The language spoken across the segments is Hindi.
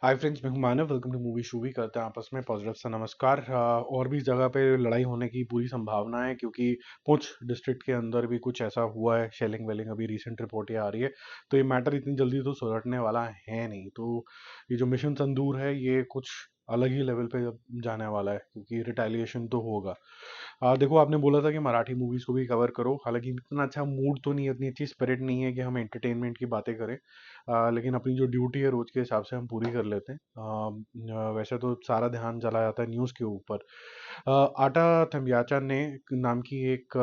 हाय फ्रेंड्स, मैं हूं मानव। वेलकम टू मूवी शूवी। करते हैं आपस में पॉजिटिव सा नमस्कार। और भी जगह पे लड़ाई होने की पूरी संभावना है, क्योंकि पुंछ डिस्ट्रिक्ट के अंदर भी कुछ ऐसा हुआ है। शेलिंग वेलिंग अभी रिसेंट रिपोर्ट ये आ रही है, तो ये मैटर इतनी जल्दी तो सुलझने वाला है नहीं। तो ये जो मिशन संदूर है, ये कुछ अलग ही लेवल पे जाने वाला है, क्योंकि रिटेलिएशन तो होगा। देखो, आपने बोला था कि मराठी मूवीज को भी कवर करो। हालांकि इतना अच्छा मूड तो नहीं है, इतनी अच्छी स्पिरिट नहीं है कि हम एंटरटेनमेंट की बातें करें। लेकिन अपनी जो ड्यूटी है रोज के हिसाब से हम पूरी कर लेते हैं। वैसे तो सारा ध्यान चला जाता है न्यूज़ के ऊपर। आटा थम्बियाचा ने नाम की एक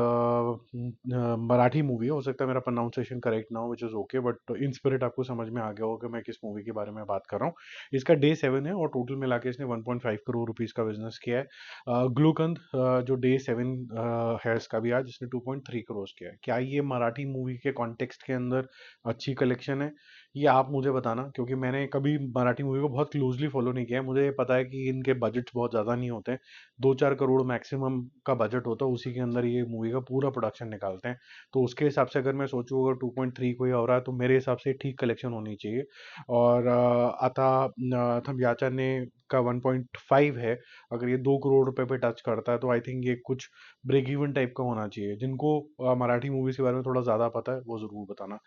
मराठी मूवी है। हो सकता है मेरा प्रोनाउंसिएशन करेक्ट ना हो, which is okay, but in spirit आपको समझ में आ गया होगा कि मैं किस मूवी के बारे में बात कर रहा हूँ। इसका डे 7 है और टोटल मिला के इसने 1.5 करोड़ रुपीज़ का बिजनेस किया है। ग्लूकंद जो डे 7 है इसका भी आज, इसने 2.3 करोड़ किया है। क्या ये मराठी मूवी के कॉन्टेक्स्ट के अंदर अच्छी कलेक्शन है? ये आप मुझे बताना, क्योंकि मैंने कभी मराठी मूवी को बहुत क्लोजली फॉलो नहीं किया है। मुझे पता है कि इनके बजट्स बहुत ज़्यादा नहीं होते हैं। 2-4 करोड़ मैक्सिमम का बजट होता है, उसी के अंदर ये मूवी का पूरा प्रोडक्शन निकालते हैं। तो उसके हिसाब से अगर मैं सोचूं, अगर 2.3 कोई हो रहा है तो मेरे हिसाब से ठीक कलेक्शन होनी चाहिए। और थम्बियाचा ने का 1.5 है। अगर ये 2 करोड़ रुपए पे टच करता है तो आई थिंक ये कुछ ब्रेक इवन टाइप का होना चाहिए। जिनको मराठी मूवीज के बारे में थोड़ा ज़्यादा पता है वो ज़रूर बताना।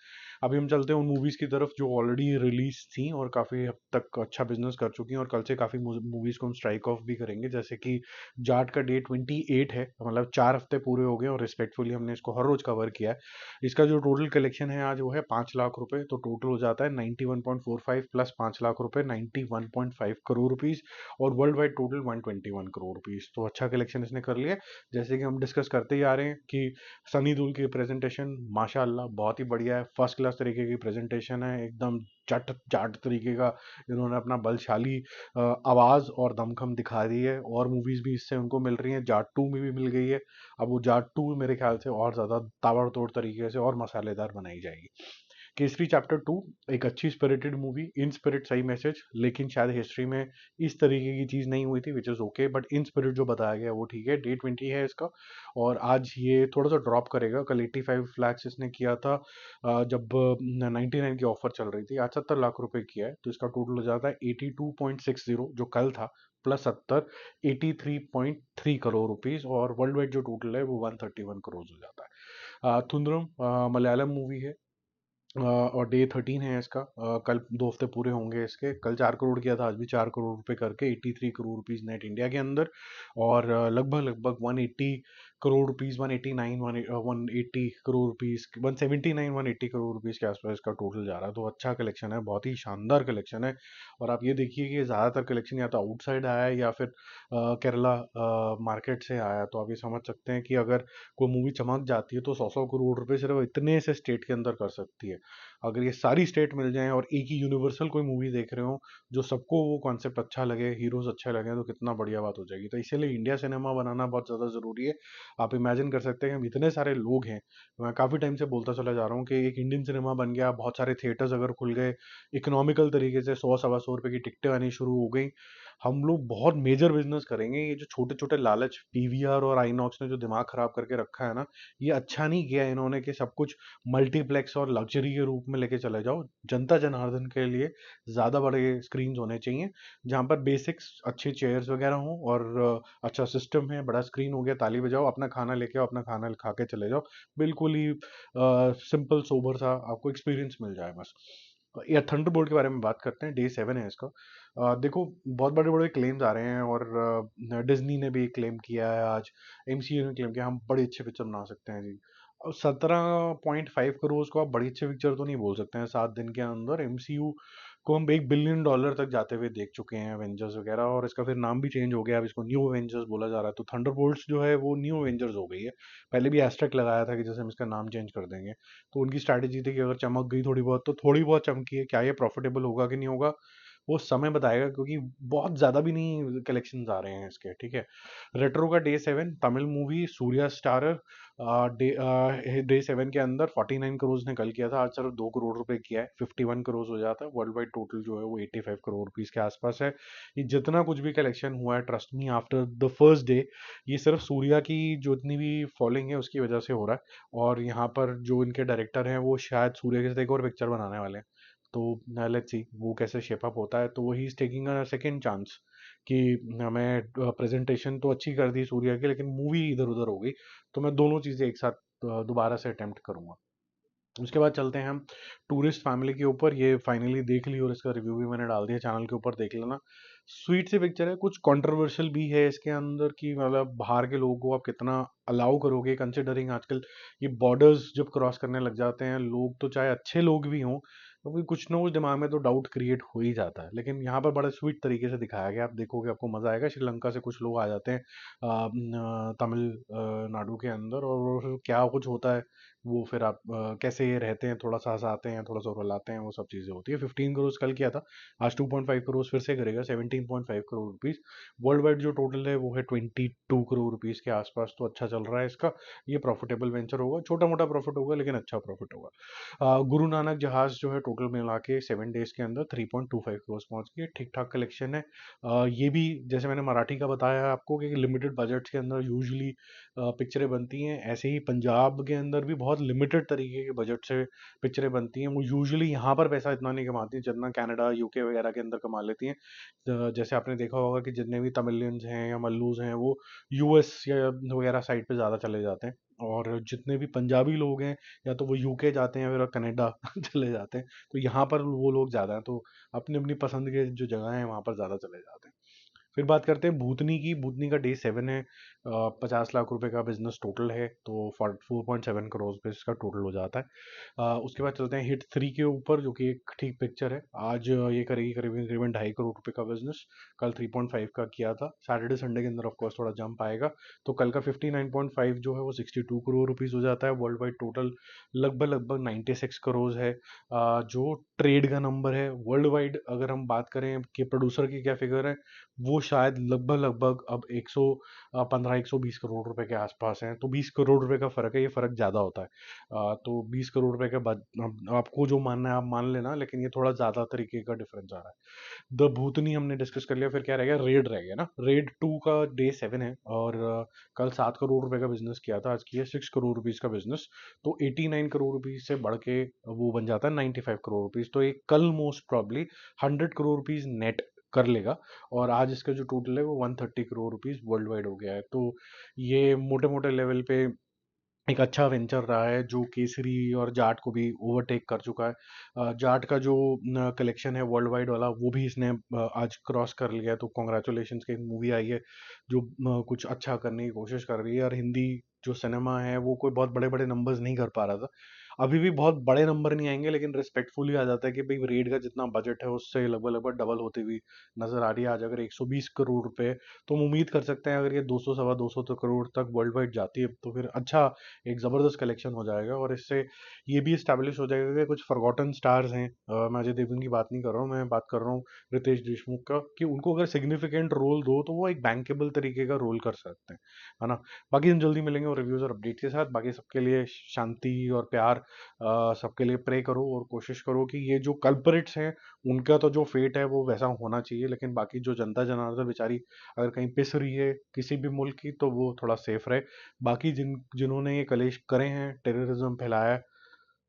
अभी हम चलते हैं उन मूवीज़ की तरफ जो ऑलरेडी रिलीज थी और काफ़ी हद तक अच्छा बिजनेस कर चुकी हैं, और कल से काफ़ी मूवीज़ को हम स्ट्राइक ऑफ भी करेंगे। जैसे कि जाट का डे 28 है, मतलब 4 हफ्ते पूरे हो गए और रिस्पेक्टफुली हमने इसको हर रोज कवर किया है। इसका जो टोटल कलेक्शन है आज वो है 5 लाख रुपए। तो टोटल हो जाता है 91.45 प्लस 5 लाख रुपए, 91.5 करोड़ रुपीज। और world wide total 121 crore rupees. तो अच्छा कलेक्शन इसने कर लिया। जैसे कि हम डिस्कस करते ही आ रहे हैं कि सनी देओल की प्रेजेंटेशन माशाल्लाह बहुत ही बढ़िया है। फर्स्ट क्लास तरीके की प्रेजेंटेशन है, एकदम जट जाट तरीके का इन्होंने अपना बलशाली आवाज़ और दमखम दिखा दी है। और मूवीज़ भी इससे उनको मिल रही हैं। जाट 2 में भी मिल गई है। अब वो जाट 2 मेरे ख्याल से और ज़्यादा ताबड़तोड़ तरीके से और मसालेदार बनाई जाएगी। केसरी चैप्टर 2 एक अच्छी स्पिरिटेड मूवी, इन स्पिरिट सही मैसेज, लेकिन शायद हिस्ट्री में इस तरीके की चीज़ नहीं हुई थी, which is okay. But in spirit जो बताया गया वो ठीक है। डे 20 है इसका, और आज ये थोड़ा सा ड्रॉप करेगा। कल 85 लैक्स इसने किया था जब 99 की ऑफर चल रही थी। आज 70 लाख रुपए किया है, तो इसका टोटल हो जाता है 82.60 जो कल था, प्लस 70, 83.3 करोड़ रुपीज। और वर्ल्ड वाइड जो टोटल है वो 131 करोड़ हो जाता है। थुंद्रम मलयालम मूवी है, और डे 13 है इसका। कल 2 हफ्ते पूरे होंगे इसके। कल 4 करोड़ किया था, आज भी 4 करोड़ रुपए करके 83 करोड़ रुपीज नेट इंडिया के अंदर। और लगभग लगभग 180 crore rupees, 189 180 crore rupees, 179 180 crore rupees के आसपास इसका टोटल जा रहा है। तो अच्छा कलेक्शन है, बहुत ही शानदार कलेक्शन है। और आप ये देखिए कि ज़्यादातर कलेक्शन या तो आउटसाइड आया है या फिर केरला मार्केट से आया है। तो आप ये समझ सकते हैं कि अगर कोई मूवी चमक जाती है तो 100-100 करोड़ रुपए सिर्फ इतने से स्टेट के अंदर कर सकती है। अगर ये सारी स्टेट मिल जाएं और एक ही यूनिवर्सल कोई मूवी देख रहे हो, जो सबको वो कॉन्सेप्ट अच्छा लगे, हीरोज अच्छे लगे, तो कितना बढ़िया बात हो जाएगी। तो इसीलिए इंडिया सिनेमा बनाना बहुत ज़्यादा ज़रूरी है। आप इमेजिन कर सकते हैं, हम इतने सारे लोग हैं। मैं काफ़ी टाइम से बोलता चला जा रहा हूँ कि एक इंडियन सिनेमा बन गया, बहुत सारे थिएटर्स अगर खुल गए, इकोनॉमिकल तरीके से 100-125 रुपए की टिकटें आनी शुरू हो गई, हम लोग बहुत मेजर बिजनेस करेंगे। ये जो छोटे छोटे लालच पीवीआर और आईनॉक्स ने जो दिमाग खराब करके रखा है ना, ये अच्छा नहीं किया इन्होंने कि सब कुछ मल्टीप्लेक्स और लग्जरी के रूप में लेके चले जाओ। जनता जनार्दन के लिए ज़्यादा बड़े स्क्रीन होने चाहिए, जहाँ पर बेसिक्स अच्छी चेयर्स वगैरह हों और अच्छा सिस्टम है। बड़ा स्क्रीन हो गया, ताली बजाओ, अपना खाना लेके आओ, अपना खाना खा के चले जाओ। बिल्कुल ही सिंपल सोबर सा आपको एक्सपीरियंस मिल जाए बस। या थंडरबोल्ट के बारे में बात करते हैं। डे 7 है इसका। देखो, बहुत बड़े बड़े क्लेम्स आ रहे हैं, और डिज्नी ने भी क्लेम किया है आज, एमसीयू ने क्लेम किया हम बड़ी अच्छी पिक्चर बना सकते हैं जी। और 17.5 करोड़ को आप बड़ी अच्छी पिक्चर तो नहीं बोल सकते हैं 7 दिन के अंदर। एमसीयू को हम $1 बिलियन तक जाते हुए देख चुके हैं, एवेंजर्स वगैरह, और इसका फिर नाम भी चेंज हो गया, अब इसको न्यू एवेंजर्स बोला जा रहा है। तो थंडरबोल्ट्स जो है वो न्यू एवेंजर्स हो गई है। पहले भी एस्ट्रिक लगाया था कि जैसे हम इसका नाम चेंज कर देंगे। तो उनकी स्ट्रैटेजी थी कि अगर चमक गई थोड़ी बहुत तो थोड़ी बहुत चमकी है। क्या ये प्रॉफिटेबल होगा कि नहीं होगा, वो समय बताएगा, क्योंकि बहुत ज़्यादा भी नहीं कलेक्शंस आ रहे हैं इसके, ठीक है। रेट्रो का day 7 Tamil movie Surya starrer, day 7 के अंदर 49 करोड़ ने कल किया था, आज सिर्फ 2 करोड़ रुपए किया है, 51 करोड़ हो जाता है। वर्ल्ड वाइड टोटल जो है वो 85 करोड़ रुपीज के आसपास है। ये जितना कुछ भी कलेक्शन हुआ है, trust me, after the first day, ये सिर्फ सूर्या की जो इतनी भी फॉलोइंग है उसकी वजह से हो रहा है। और यहाँ पर जो इनके डायरेक्टर हैं वो शायद सूर्य के साथ एक और पिक्चर बनाने वाले हैं। तो लेट्स सी वो कैसे शेप अप होता है। तो he is taking a second chance कि मैं प्रेजेंटेशन तो अच्छी कर दी सूर्या की, लेकिन मूवी इधर उधर हो गई, तो मैं दोनों चीज़ें एक साथ दोबारा से अटेम्प्ट करूंगा। उसके बाद चलते हैं हम टूरिस्ट फैमिली के ऊपर। ये फाइनली देख ली और इसका रिव्यू भी मैंने डाल दिया चैनल के ऊपर, देख लेना। स्वीट सी पिक्चर है, कुछ कंट्रोवर्शियल भी है इसके अंदर कि मतलब बाहर के लोगों को आप कितना अलाउ करोगे, कंसिडरिंग आजकल ये बॉर्डर्स जब क्रॉस करने लग जाते हैं लोग, तो चाहे अच्छे लोग भी हों, क्योंकि कुछ ना कुछ दिमाग में तो डाउट क्रिएट हो ही जाता है। लेकिन यहाँ पर बड़ा स्वीट तरीके से दिखाया गया, आप देखोगे आपको मजा आएगा। श्रीलंका से कुछ लोग आ जाते हैं तमिल नाडु के अंदर, और वो क्या कुछ होता है, वो फिर आप कैसे ये रहते हैं, थोड़ा सा हंसाते हैं, थोड़ा सा रुलाते हैं, वो सब चीज़ें होती है। 15 करोड़ कल किया था, आज 2.5 करोड़ फिर से करेगा, 17.5 करोड़ रुपीज़। वर्ल्ड वाइड जो टोटल है वो है 22 करोड़ रुपीज़ के आसपास, तो अच्छा चल रहा है इसका। ये प्रॉफिटेबल वेंचर होगा, छोटा मोटा प्रॉफिट होगा लेकिन अच्छा प्रॉफिट होगा। गुरु नानक जहाज जो है टोटल मिला के 7 डेज के अंदर 3.25 करोड़ पहुंच गई, ठीक ठाक कलेक्शन है। ये भी जैसे मैंने मराठी का बताया आपको कि लिमिटेड बजट्स के अंदर यूजुअली पिक्चरें बनती हैं, ऐसे ही पंजाब के अंदर भी बहुत लिमिटेड तरीके के बजट से पिक्चरें बनती हैं। वो यूजुअली यहाँ पर पैसा इतना नहीं कमाती जितना कनाडा यूके वगैरह के अंदर कमा लेती हैं। जैसे आपने देखा होगा कि जितने भी तमिलियंस हैं या मल्लूज हैं वो यूएस या वगैरह साइड पे ज़्यादा चले जाते हैं, और जितने भी पंजाबी लोग हैं या तो वो यूके जाते हैं फिर कनाडा चले जाते हैं। तो यहाँ पर वो लोग ज़्यादा हैं, तो अपनी अपनी पसंद के जो जगह हैं वहाँ पर ज़्यादा चले जाते हैं। फिर बात करते हैं भूतनी की। भूतनी का डे 7 है, 50 लाख रुपए का बिजनेस टोटल है, तो 4.7 करोड़ पे इसका टोटल हो जाता है। उसके बाद चलते हैं हिट 3 के ऊपर, जो कि एक ठीक पिक्चर है। आज ये करेगी करीबन करीबन 2.5 करोड़ रुपए का बिजनेस, कल 3.5 का किया था। सैटरडे संडे के अंदर ऑफकोर्स थोड़ा जंप आएगा, तो कल का 59.5 जो है वो 62 करोड़ रुपीज हो जाता है। वर्ल्ड वाइड टोटल लगभग लगभग 96 करोड़ है, जो ट्रेड का नंबर है। वर्ल्ड वाइड अगर हम बात करें कि प्रोड्यूसर की क्या फिगर है, वो शायद लगभग लगभग अब 115-120 करोड़ रुपए के आसपास हैं। तो 20 करोड़ रुपए का फर्क है, ये फर्क ज्यादा होता है। तो 20 करोड़ रुपए के बाद अब आपको जो मानना है आप मान लेना, लेकिन ये थोड़ा ज्यादा तरीके का डिफरेंस आ रहा है। द भूतनी हमने डिस्कस कर लिया, फिर क्या रह गया, रेड रह गया ना। रेड 2 का डे 7 है, और कल 7 करोड़ रुपए का बिजनेस किया था, आज किया 6 करोड़ रुपीज का बिजनेस। तो 89 करोड़ रुपीज से बढ़ के वो बन जाता है 95 करोड़ रुपीज। तो एक कल most probably 100 crore rupees net कर लेगा, और आज इसका जो टोटल है वो 130 करोड़ रुपीज वर्ल्ड वाइड हो गया है। तो ये मोटे मोटे लेवल पे एक अच्छा वेंचर रहा है, जो केसरी और जाट को भी ओवरटेक कर चुका है। जाट का जो कलेक्शन है वर्ल्ड वाइड वाला, वो भी इसने आज क्रॉस कर लिया है। तो कॉन्ग्रेचुलेशन की एक मूवी आई है जो कुछ अच्छा करने की कोशिश कर रही है, और हिंदी जो सिनेमा है वो कोई बहुत बड़े बड़े नंबर्स नहीं कर पा रहा था। अभी भी बहुत बड़े नंबर नहीं आएंगे, लेकिन रिस्पेक्टफुली आ जाता है कि भाई रेड का जितना बजट है उससे लगभग लगभग डबल होती हुई नजर आ रही है। आज अगर 120 करोड़ रुपए, तो हम उम्मीद कर सकते हैं अगर ये 200 सवा 200 करोड़ तक वर्ल्ड वाइड जाती है, तो फिर अच्छा एक ज़बरदस्त कलेक्शन हो जाएगा। और इससे ये भी इस्टेब्लिश हो जाएगा कि कुछ फॉरगॉटन स्टार्स हैं, मैं अजय देवगन की बात नहीं कर रहा हूँ, मैं बात कर रहा हूँ रितेश देशमुख का, कि उनको अगर सिग्निफिकेंट रोल दो तो वो एक बैंकेबल तरीके का रोल कर सकते हैं, है ना। बाकी हम जल्दी मिलेंगे और रिव्यूज़ और अपडेट के साथ। बाकी सबके लिए शांति और प्यार, सबके लिए प्रे करो और कोशिश करो कि ये जो कल्परेट्स हैं उनका तो जो फेट है वो वैसा होना चाहिए, लेकिन बाकी जो जनता जनार्दन बेचारी अगर कहीं पिस रही है किसी भी मुल्क की, तो वो थोड़ा सेफ रहे। बाकी जिन्होंने ये कलेश करे हैं, टेररिज्म फैलाया है,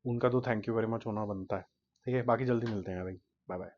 उनका तो थैंक यू वेरी मच होना बनता है। ठीक है, बाकी जल्दी मिलते हैं भाई। Bye bye.